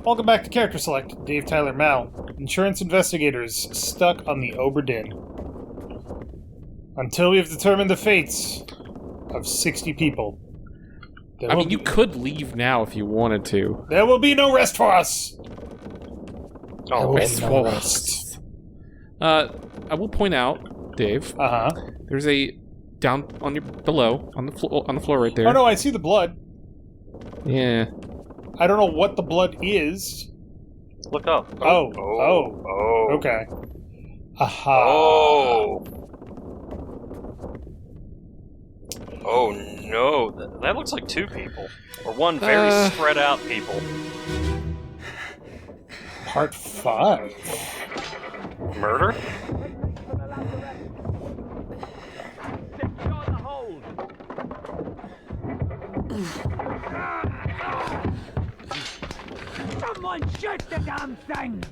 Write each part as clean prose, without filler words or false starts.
Welcome back to Character Select. Dave, Tyler, Mal. Insurance investigators stuck on the Obra Dinn. Until we have determined the fates of 60 people. You could leave now if you wanted to. There will be no rest for us! Rest for us. I will point out, Dave. There's a down on your below on the floor right there. Oh no, I see the blood. Yeah. I don't know what the blood is. Look up. Oh. Okay. Aha. Oh no, that looks like two people. Or one very spread out people. Part 5. Murder? Someone shoot the damn thing!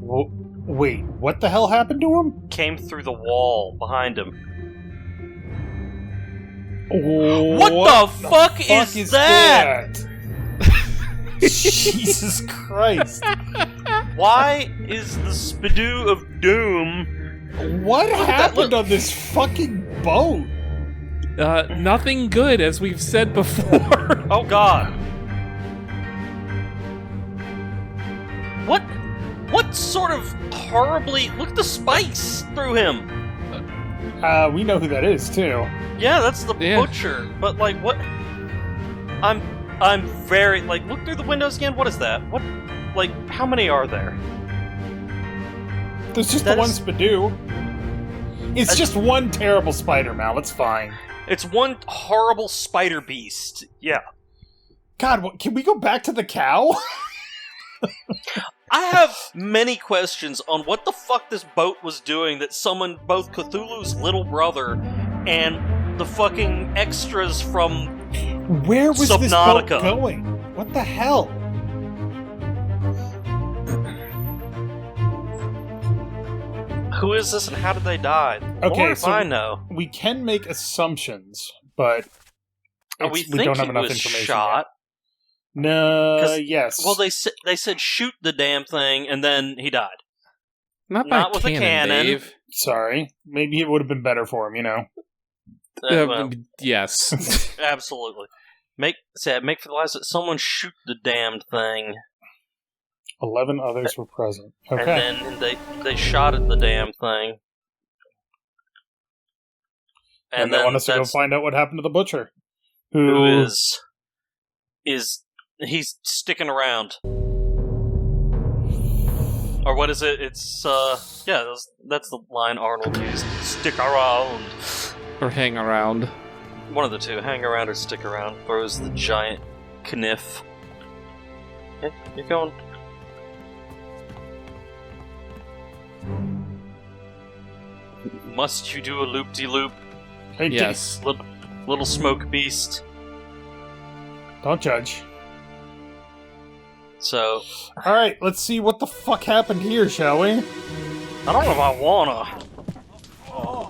Well, wait, what the hell happened to him? Came through the wall behind him. What the fuck is that? Jesus Christ. Why is the Spidoo of Doom... What happened on this fucking boat? Nothing good, as we've said before. Oh god. What sort of horribly... Look at the spikes through him. We know who that is, too. Yeah, that's the butcher. But, like, what... I'm very... Like, look through the windows again. What is that? What... Like, how many are there? There's just the one Spidoo. It's just one terrible spider, Mal. It's fine. It's one horrible spider beast. Yeah. God, can we go back to the cow? I have many questions on what the fuck this boat was doing that summoned both Cthulhu's little brother and the fucking extras from Where was Subnautica. This boat going? What the hell? Who is this and how did they die? Okay, More if I know. We can make assumptions, but we don't have enough was information shot. yet. No, yes. Well, they said shoot the damn thing, and then he died. Not with a cannon. Dave. Sorry. Maybe it would have been better for him, you know. Well, yes. absolutely. Make for the last... Someone shoot the damned thing. 11 others were present. Okay. And then they shot at the damn thing. And they want us to go find out what happened to the butcher. Who is he's sticking around. Or what is it? It's, that's the line Arnold used. Stick around. Or hang around. One of the two. Hang around or stick around. Throws the giant kniff. Okay, you're going... Must you do a loop-de-loop? Hey, yes. Little smoke beast. Don't judge. So... Alright, let's see what the fuck happened here, shall we? I don't know if I wanna.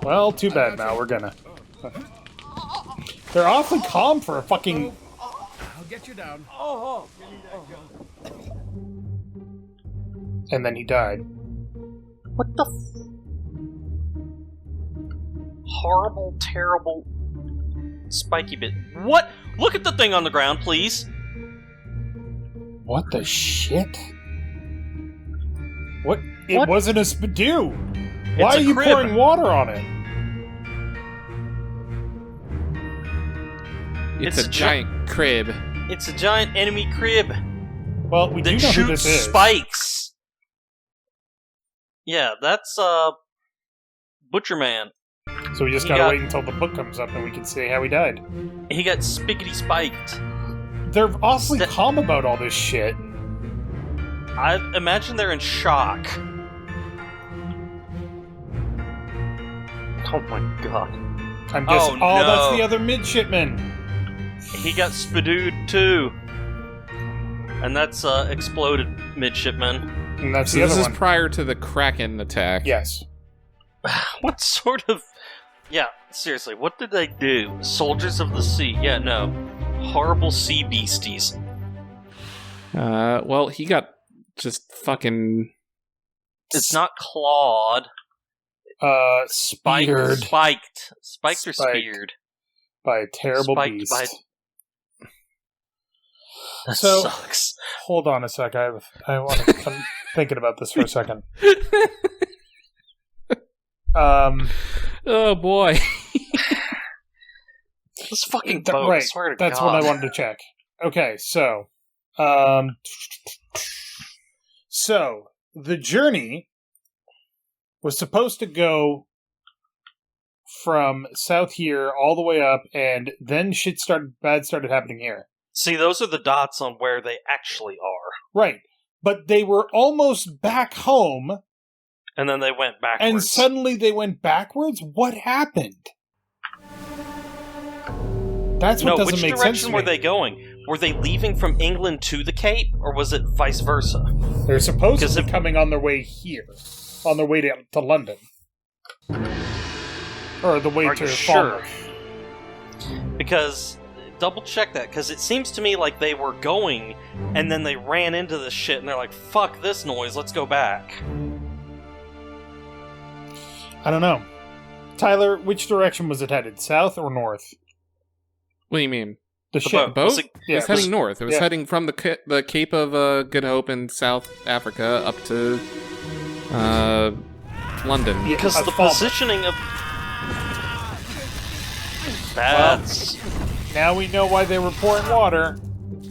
Well, too bad now, we're gonna. They're awfully calm for a fucking... I'll get you down. And then he died. What the horrible, terrible, spiky bit. What? Look at the thing on the ground, please. What the shit? What? It wasn't a Spidoo. Why are you pouring water on it? It's a giant crib. It's a giant enemy crib. Well, we do know who this is. Spikes. Yeah, that's Butcher Man. So we just gotta wait until the book comes up and we can see how he died. He got spiggity spiked. They're awfully calm about all this shit. I imagine they're in shock. Oh my god. I'm guessing. Oh, no. That's the other midshipman. He got spidooed too. And that's exploded midshipman. And that's so the other this one. Is prior to the Kraken attack. Yes. What sort of Yeah, seriously, what did they do? Soldiers of the sea. Yeah, no. Horrible sea beasties. Well, he got just fucking... It's not clawed. Speared. Spiked or speared? By a terrible Spiked beast. by... That So- sucks. Hold on a sec. I'm thinking about this for a second. Oh, boy. This fucking boat, I right. swear to That's God. what I wanted to check. Okay, so, the journey was supposed to go from south here all the way up, and then bad started happening here. See, those are the dots on where they actually are. Right, but they were almost back home, And then they went backwards. and suddenly they went backwards? What happened? That's what doesn't which make sense direction to were me. they going? Were they leaving from England to the Cape, or was it vice versa? They're supposedly Because coming on their way here, on their way to London, or the way Are to you sure? Falmouth. Because, double check that, because it seems to me like they were going, and then they ran into this shit, and they're like, fuck this noise, let's go back. I don't know. Tyler, which direction was it headed? South or north? What do you mean? The ship. Boat? Was it- It was heading north. It was yeah. heading from the Cape of Good Hope in South Africa up to London. Yeah, Because the Falmouth. positioning of... That's... Now we know why they were pouring water.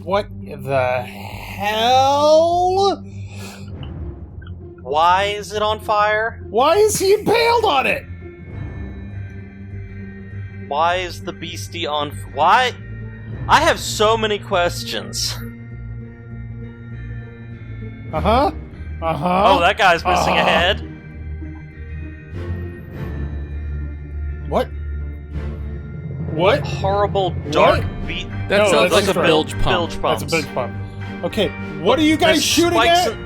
What the hell? Why is it on fire? Why is he impaled on it? Why is the beastie on... Why? I have so many questions. Uh-huh. Uh-huh. Oh, that guy's missing a Uh-huh. head. What? What? Horrible, dark beat. That No, sounds that's like a right. bilge pump. Bilge pumps. That's a big pump. Okay, what are you guys There's shooting spikes at?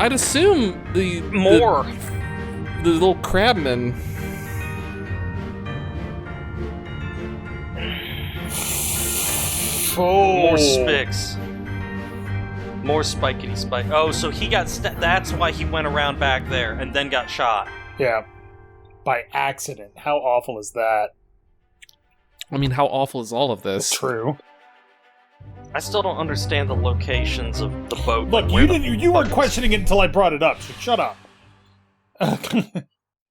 I'd assume the More. the little crabman. Oh. More spicks. More spikety spike. Oh, so he got... that's why he went around back there and then got shot. Yeah. By accident. How awful is that? I mean, how awful is all of this? True. I still don't understand the locations of the boat. Look, like, where you the didn't. You weren't fuck questioning it until I brought it up. So shut up.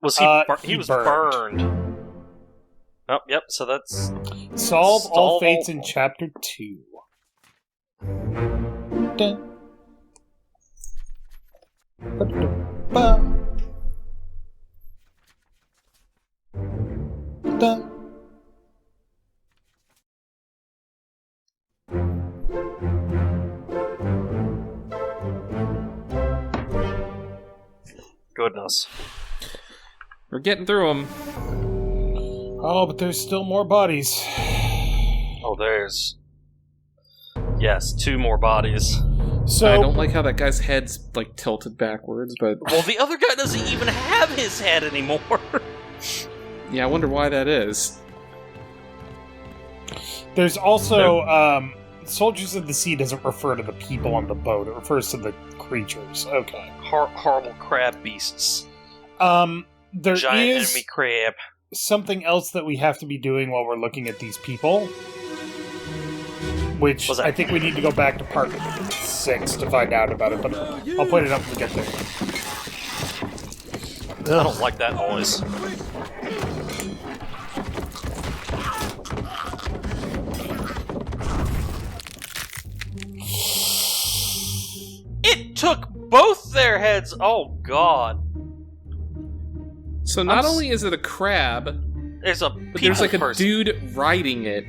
Was he? He he was burned. burned. Oh, yep. So that's Solve all Solve fates all- in Chapter 2. Dun. Ba-da-ba. Dun. goodness. We're getting through them. Oh, but there's still more bodies. Oh, there's... Yes, 2 more bodies. So I don't like how that guy's head's like tilted backwards, but Well, the other guy doesn't even have his head anymore. yeah, I wonder why that is. there's also Soldiers of the Sea doesn't refer to the people on the boat. It refers to the creatures. Okay. Horrible crab beasts. There Giant is enemy crab. something else that we have to be doing while we're looking at these people. Which What's that? I think we need to go back to part 6 to find out about it, but I'll point it up when we get there. I don't like that noise. It took both their heads. Oh god. So not I'm only is it a crab, There's a but there's like a person dude riding it.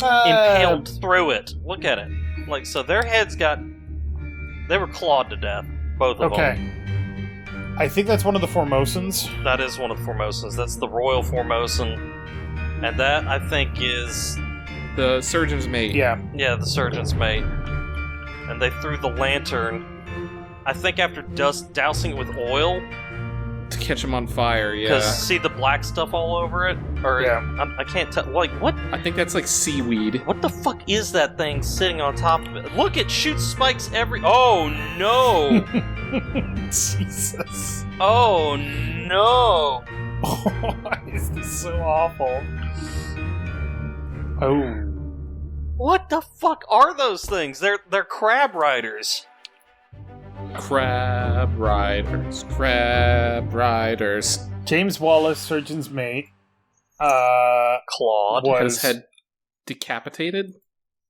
impaled through it. Look at it. Like, so their heads got... They were clawed to death. Both of Okay. them. I think that's one of the Formosans. That is one of the Formosans. That's the Royal Formosan. And that, I think, is... The surgeon's mate. Yeah. Yeah, the surgeon's mate. And they threw the lantern, I think after dousing it with oil, To catch him on fire, yeah. Because see the black stuff all over it? Or I can't tell. Like, what? I think that's like seaweed. What the fuck is that thing sitting on top of it? Look, it shoots spikes every... Oh, no! Jesus. Oh, no! Why is this so awful? Oh. What the fuck are those things? They're crab riders. Crab riders. James Wallace, surgeon's mate, Clawed. Had his head decapitated?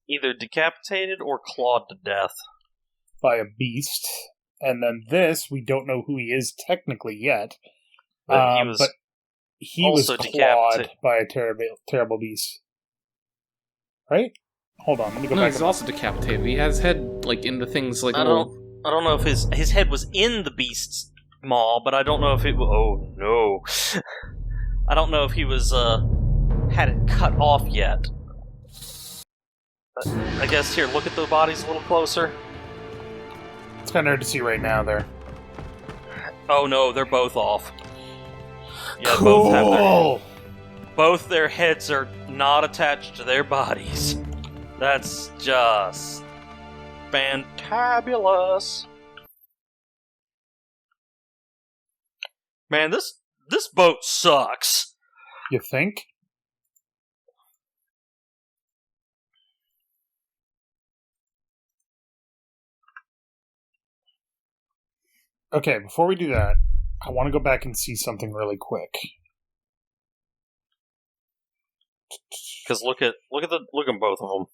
Either decapitated or clawed to death. By a beast. And then this, we don't know who he is technically yet. But he was clawed by a terrible beast. Right? Hold on, let me go back. No, he's also decapitated. He has his head, like, in the things, like... I don't know if his head was in the beast's maw, but I don't know if it... Oh, no. I don't know if he was, had it cut off yet. But I guess, here, look at the bodies a little closer. It's kind of hard to see right now there. Oh, no, they're both off. Yeah, cool! Both their heads are not attached to their bodies. That's just... fantabulous. Man, this boat sucks. You think? Okay, before we do that, I want to go back and see something really quick. Because look at both of them.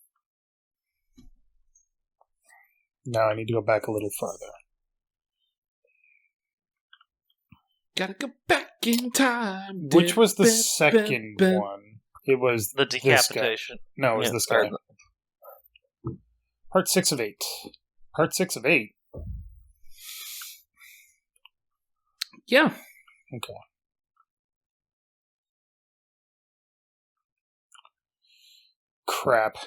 No, I need to go back a little further. Gotta go back in time. Which was the second one? It was the decapitation. No, it was this guy. Part 6 of 8. Part 6 of 8. Yeah. Okay. Crap.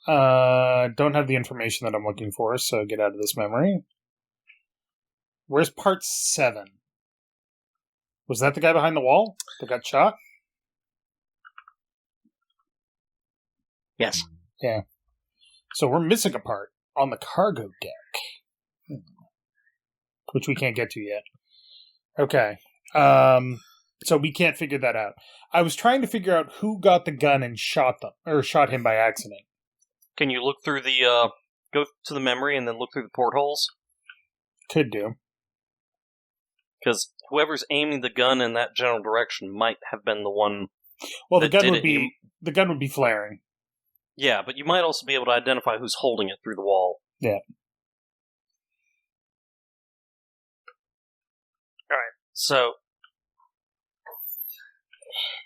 Don't have the information that I'm looking for, so get out of this memory. Where's part 7? Was that the guy behind the wall that got shot? Yes. Yeah. So we're missing a part on the cargo deck, which we can't get to yet. Okay. So we can't figure that out. I was trying to figure out who got the gun and shot him by accident. Can you look through the, go to the memory and then look through the portholes? Could do. Because whoever's aiming the gun in that general direction might have been the one. Well, the gun would be flaring. Yeah, but you might also be able to identify who's holding it through the wall. Yeah. Alright, so...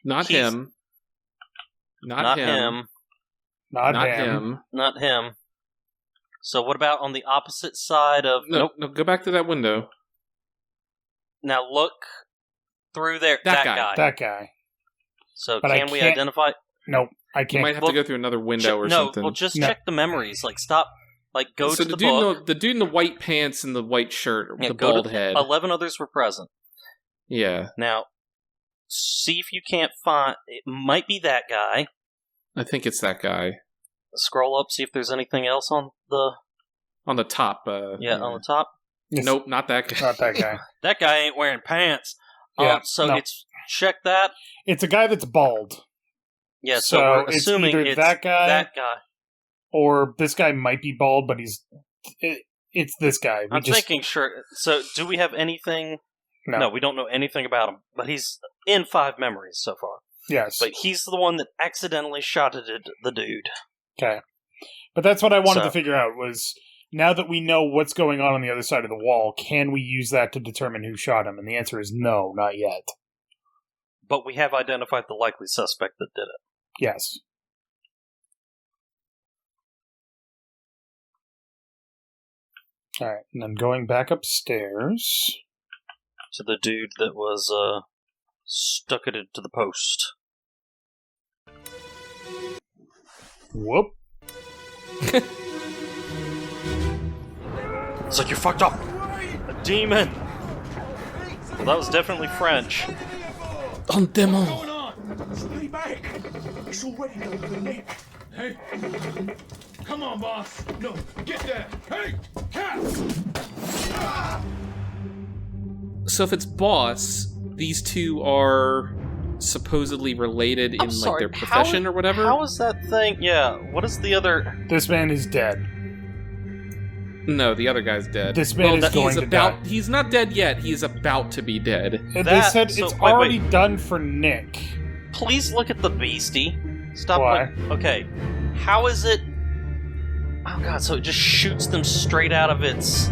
Not him. Not him. So what about on the opposite side of... No, go back to that window. Now look through there. That guy. That guy. So but can we identify... Nope, I can't. You might have to go through another window or something. No, well, just check the memories. Like, stop. Like, go to the book. The dude in the white pants and the white shirt with the bald head. 11 others were present. Yeah. Now, see if you can't find... It might be that guy. I think it's that guy. Scroll up, see if there's anything else on the... On the top. On the top. Yes. Nope, not that guy. Not that guy. That guy ain't wearing pants. Yeah, it's... Check that. It's a guy that's bald. Yeah, so we're assuming it's that guy, or this guy might be bald, but it's this guy. I'm thinking, sure. So, do we have anything? No, we don't know anything about him, but he's in 5 memories so far. Yes. But he's the one that accidentally shotted the dude. Okay. But that's what I wanted to figure out, was now that we know what's going on the other side of the wall, can we use that to determine who shot him? And the answer is no, not yet. But we have identified the likely suspect that did it. Yes. Alright, and then going back upstairs. To the dude that was, stuck it into the post. Whoop. It's like, you're fucked up! A demon! Well, that was definitely French. On demo. Stay back. It's already done for Nick. Hey. Come on, boss. No, get there. Hey, cat. So if it's boss, these two are supposedly related in like their profession or whatever? How is that thing? Yeah, what is the other... This man is dead. No, the other guy's dead. This man is going to die. He's not dead yet. He's about to be dead. They said it's already done for Nick. Please look at the beastie. Stop. Why? Okay. How is it... Oh god, so it just shoots them straight out of its...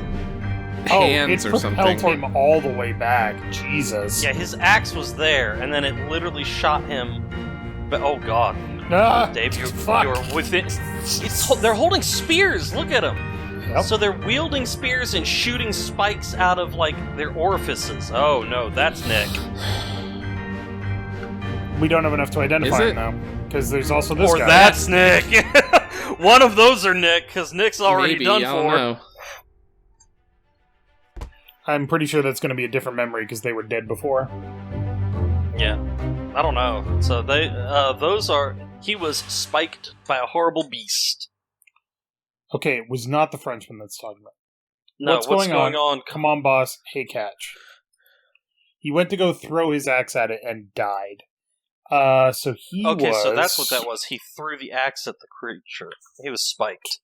hands or something. It propelled him all the way back. Jesus. Yeah, his axe was there, and then it literally shot him. But oh god, Dave, you're within. They're holding spears. Look at them. Yep. So they're wielding spears and shooting spikes out of like their orifices. Oh no, that's Nick. We don't have enough to identify him now, because there's also this guy. Or that's Nick. One of those are Nick, because Nick's already done for. I don't know. I'm pretty sure that's going to be a different memory because they were dead before. Yeah, I don't know. So those are. He was spiked by a horrible beast. Okay, it was not the Frenchman that's talking about. No, what's going on? Come on, boss. Hey, catch. He went to go throw his axe at it and died. So he Okay, was... so that's what that was. He threw the axe at the creature. He was spiked.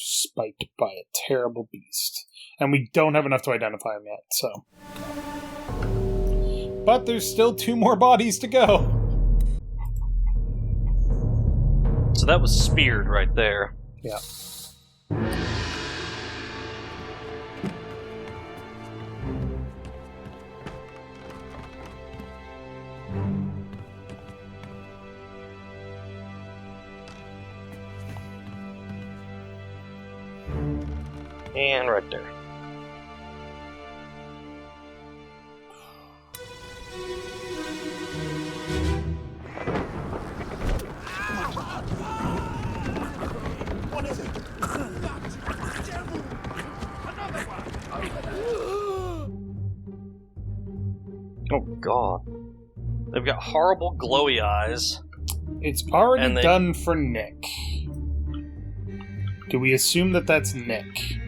Spiked by a terrible beast. And we don't have enough to identify him yet, so... But there's still 2 more bodies to go. So that was speared right there. Yeah. And right there. What is it? Oh god. They've got horrible glowy eyes. It's already done for Nick. Do we assume that that's Nick?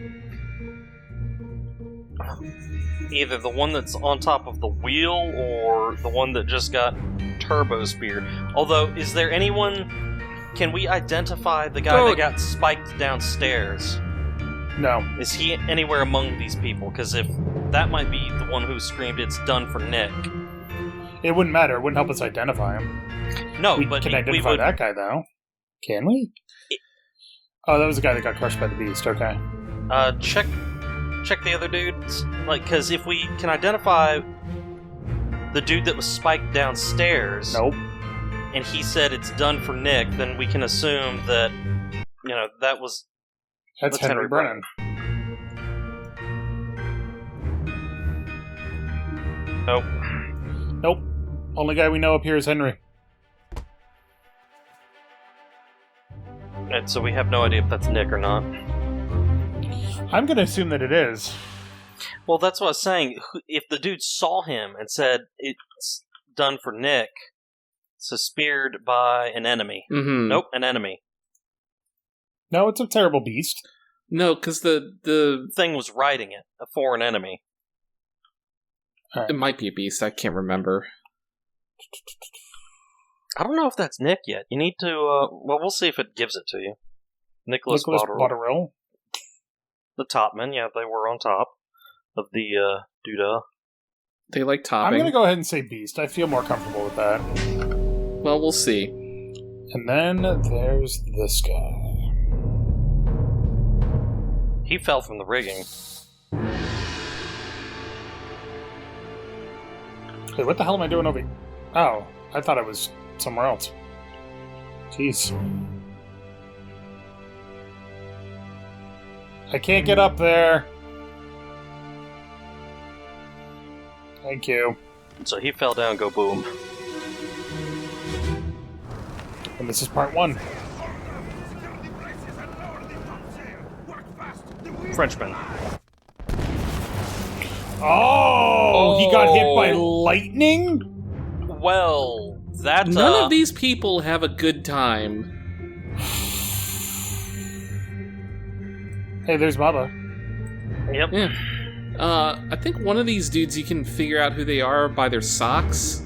Either the one that's on top of the wheel or the one that just got turbo speared. Although, is there anyone... Can we identify the guy that got spiked downstairs? No. Is he anywhere among these people? Because if that might be the one who screamed, it's done for Nick. It wouldn't matter. It wouldn't help us identify him. No, we but can identify that guy, though. Can we? Oh, that was the guy that got crushed by the beast. Okay. Check the other dudes. Like, because if we can identify the dude that was spiked downstairs... Nope. And he said it's done for Nick, then we can assume that, you know, that was... That's Henry Brennan. Nope. Nope. Only guy we know up here is Henry. And so we have no idea if that's Nick or not. I'm going to assume that it is. Well, that's what I was saying. If the dude saw him and said it's done for Nick, so speared by an enemy. Mm-hmm. Nope, an enemy. No, it's a terrible beast. No, because the thing was riding it, a foreign enemy. It might be a beast. I can't remember. I don't know if that's Nick yet. You need to, well, we'll see if it gives it to you. Nicholas Botterill. The topmen, yeah, they were on top of the, doodah. They like topping. I'm going to go ahead and say beast. I feel more comfortable with that. Well, we'll see. And then there's this guy. He fell from the rigging. Hey, what the hell am I doing over here? Oh, I thought I was somewhere else. Jeez. I can't get up there. Thank you. So he fell down, go boom. And this is part 1. Frenchman. Oh, Oh, he got hit by lightning? Well, that... None of these people have a good time. Hey, there's Baba. Yep. Yeah. I think one of these dudes you can figure out who they are by their socks.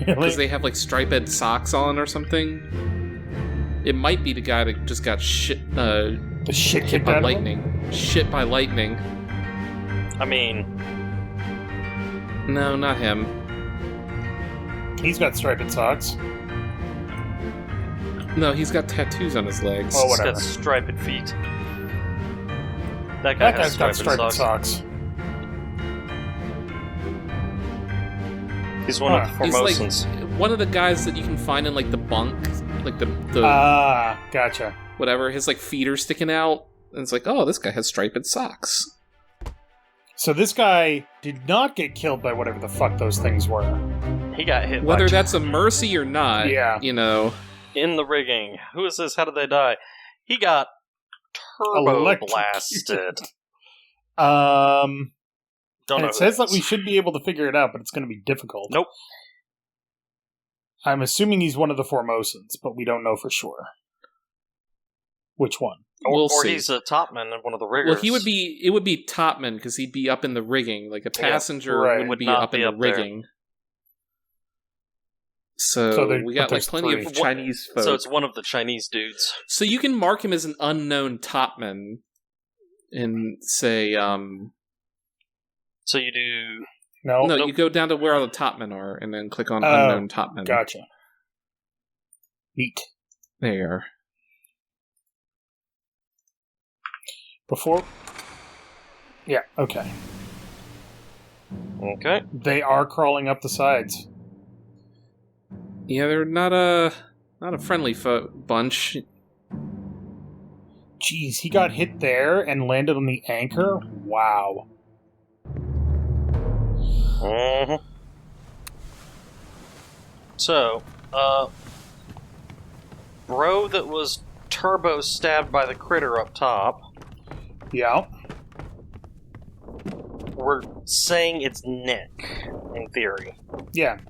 Because they have, like, striped socks on or something. It might be the guy that just got hit by lightning. Shit by lightning. I mean... No, not him. He's got striped socks. No, he's got tattoos on his legs. Oh, He's whatever. got striped feet. That guy's got striped socks. He's one of the Formosans. He's like one of the guys that you can find in like the bunk, like the gotcha. Whatever. His like feet are sticking out, and it's like, oh, this guy has striped socks. So this guy did not get killed by whatever the fuck those things were. He got hit. Whether that's a mercy or not, you know. In the rigging. Who is this? How did they die? He got turbo blasted. And it says that we should be able to figure it out, but it's going to be difficult. Nope. I'm assuming he's one of the Formosans, but we don't know for sure. Which one? Or he's a topman and one of the riggers. Well, it would be topman because he'd be up in the rigging. Like a passenger wouldn't be up in the rigging. So we got like plenty of Chinese folk. So it's one of the Chinese dudes. So you can mark him as an unknown topman and say, So you do... No, you go down to where all the topmen are and then click on unknown topmen. Gotcha. Neat. There you are. Before... Yeah, okay. Okay. They are crawling up the sides. Yeah, they're not a friendly bunch. Jeez, he got hit there and landed on the anchor? Wow. Mm-hmm. So, bro that was turbo stabbed by the critter up top. Yeah. We're saying it's Nick, in theory. Yeah.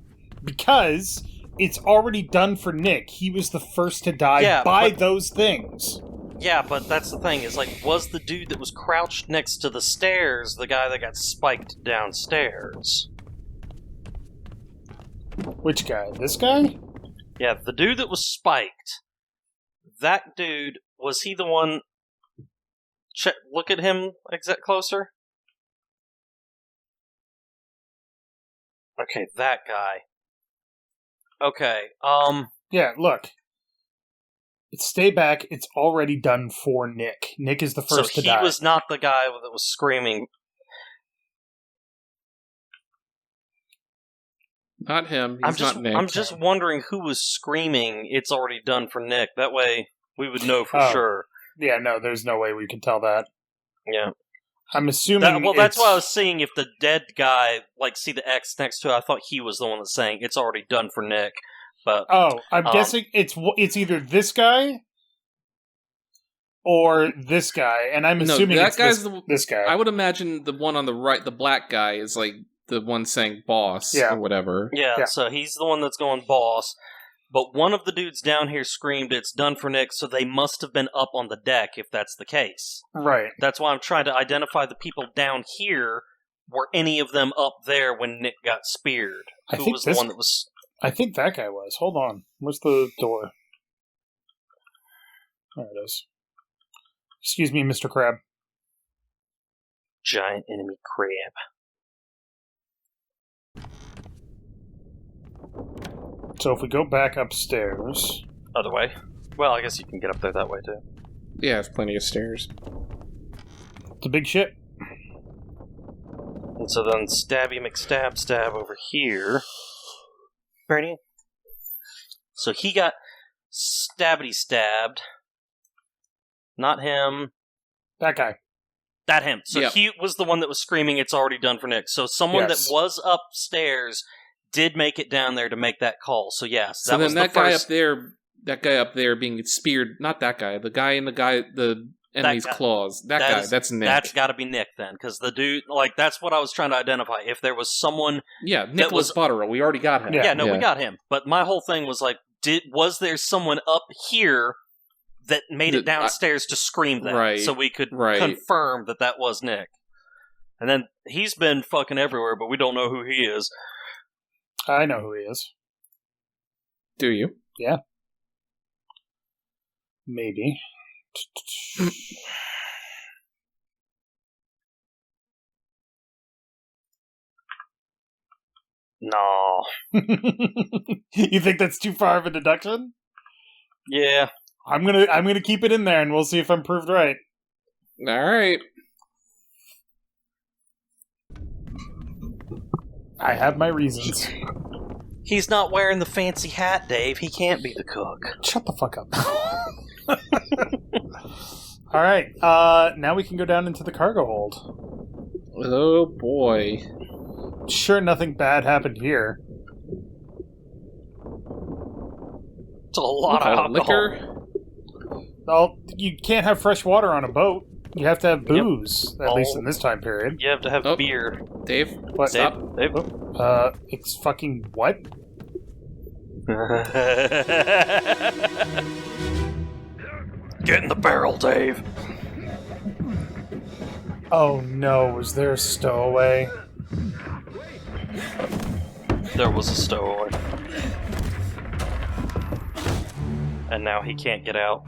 Because it's already done for Nick. He was the first to die by those things. Yeah, but that's the thing, is like, was the dude that was crouched next to the stairs the guy that got spiked downstairs? Which guy? This guy? Yeah, the dude that was spiked. That dude, was he the one... look at him closer. Okay, that guy. Okay, Yeah, look. Stay back, it's already done for Nick. Nick is the first to die. So he was not the guy that was screaming. Not him. He's not Nick. I'm just wondering who was screaming, it's already done for Nick. That way, we would know for sure. Yeah, no, there's no way we can tell that. Yeah. I'm assuming that's why I was seeing if the dead guy, like, see the X next to it, I thought he was the one that's saying, it's already done for Nick. But I'm guessing it's either this guy or this guy, and I'm assuming that it's guy's this guy. I would imagine the one on the right, the black guy, is like the one saying boss or whatever. Yeah, so he's the one that's going boss. But one of the dudes down here screamed, it's done for Nick, so they must have been up on the deck if that's the case. Right. That's why I'm trying to identify the people down here. Were any of them up there when Nick got speared? Who was the one that was... I think that guy was. Hold on. Where's the door? There it is. Excuse me, Mr. Crab. Giant enemy crab. So if we go back upstairs... Other way? Well, I guess you can get up there that way, too. Yeah, there's plenty of stairs. It's a big ship. And so then Stabby McStab over here... Bernie. So he got stabbed. Not him. That guy. That him. So he was the one that was screaming, it's already done for Nick. So someone that was upstairs did make it down there to make that call. So yes, that was the first... That guy up there being speared, not that guy, the enemy's claws. That guy, that's Nick. That's got to be Nick then, because the dude, like, that's what I was trying to identify. If there was someone, Nicholas Butterill, we already got him. We got him. But my whole thing was like, was there someone up here that made it downstairs to scream that, so we could confirm that was Nick? And then he's been fucking everywhere, but we don't know who he is. I know who he is. Do you? Yeah. Maybe. No. You think that's too far of a deduction? Yeah. I'm gonna keep it in there, and we'll see if I'm proved right. All right. I have my reasons. He's not wearing the fancy hat, Dave. He can't be the cook. Shut the fuck up. All right. Now we can go down into the cargo hold. Oh boy. Sure, nothing bad happened here. It's a lot of alcohol. Liquor. Well, you can't have fresh water on a boat. You have to have booze, at least in this time period. You have to have beer. Dave, what? Stop. Dave? It's fucking what? Get in the barrel, Dave. Oh no, was there a stowaway? There was a stowaway. And now he can't get out.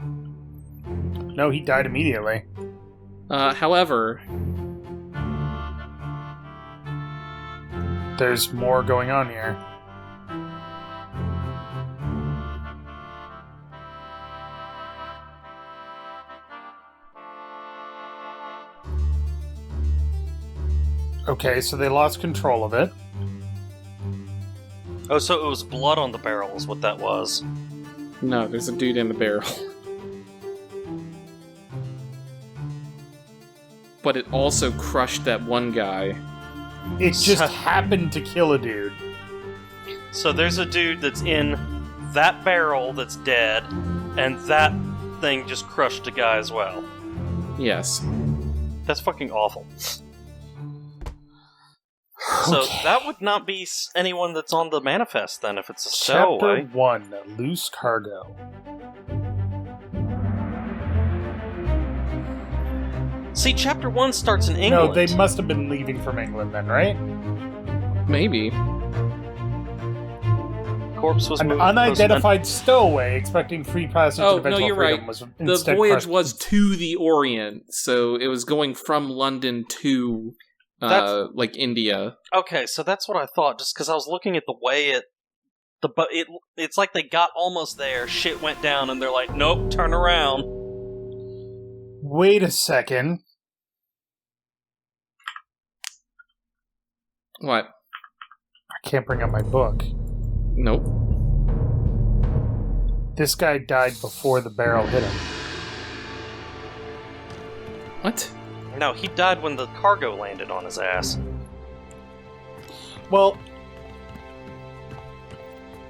No, he died immediately. However, there's more going on here. Okay, so they lost control of it. Oh, so it was blood on the barrel is what that was. no, there's a dude in the barrel. But it also crushed that one guy. It just happened to kill a dude. So there's a dude that's in that barrel that's dead, and that thing just crushed a guy as well. Yes. That's fucking awful. So that would not be anyone that's on the manifest then, if it's a stowaway. Chapter 1, Loose Cargo. See, Chapter 1 starts in England. No, they must have been leaving from England then, right? Maybe. Corpse was An moved unidentified stowaway expecting free passage to eventual you're freedom right. was The instead voyage crushed. was to the Orient, so it was going from London to, like, India. Okay, so that's what I thought, just because I was looking at the way it's like they got almost there, shit went down, and they're like, nope, turn around. Wait a second. What? I can't bring up my book. Nope. This guy died before the barrel hit him. What? No, he died when the cargo landed on his ass. Well,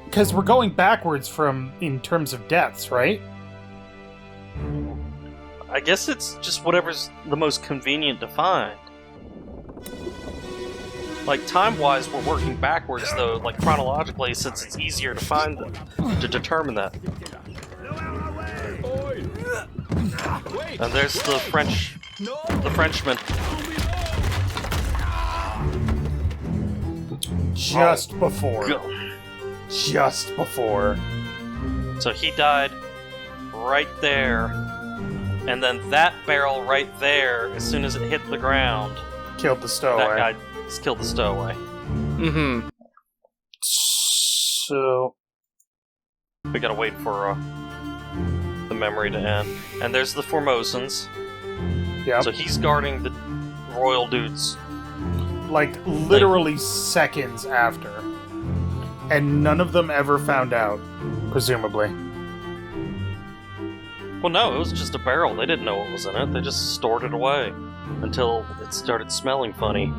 because we're going backwards in terms of deaths, right? I guess it's just whatever's the most convenient to find. Like, time-wise, we're working backwards, though, like, chronologically, since it's easier to find them, to determine that. And there's the Frenchman. Just before. Just before. So he died right there. And then that barrel right there, as soon as it hit the ground, Killed the stowaway. that guy killed the stowaway. Mm-hmm. So... We gotta wait for the memory to end. And there's the Formosans. Yeah. So he's guarding the royal dudes. Like, literally seconds after. And none of them ever found out, presumably. Well, no, it was just a barrel. They didn't know what was in it. They just stored it away until it started smelling funny.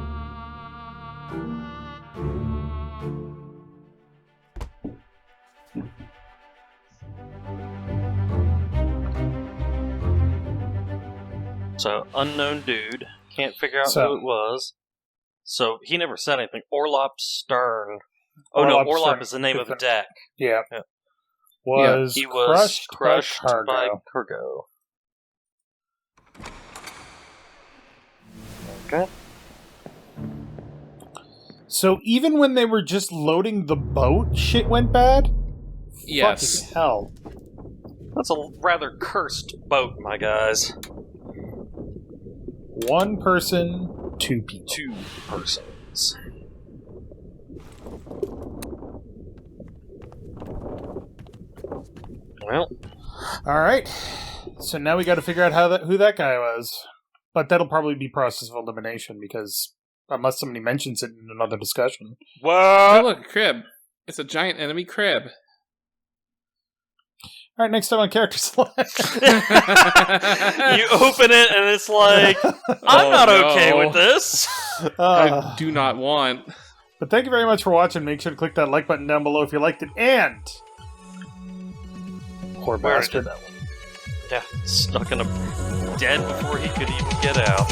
So, unknown dude. Can't figure out who it was. So, he never said anything. Orlop Stern. Oh, no, Orlop is the name of the deck. Yeah. Yeah. He was crushed by cargo. Okay. So even when they were just loading the boat, shit went bad? Yes. Fucking hell. That's a rather cursed boat, my guys. One person, two people. 2 persons. Well, all right. So now we got to figure out who that guy was, but that'll probably be process of elimination because unless somebody mentions it in another discussion. Oh, look, a crib. It's a giant enemy crib. All right, next time on Character Select. You open it and it's like, I'm not okay with this. I do not want. But thank you very much for watching. Make sure to click that like button down below if you liked it, and poor bastard. That one. Yeah, stuck in a dead before he could even get out.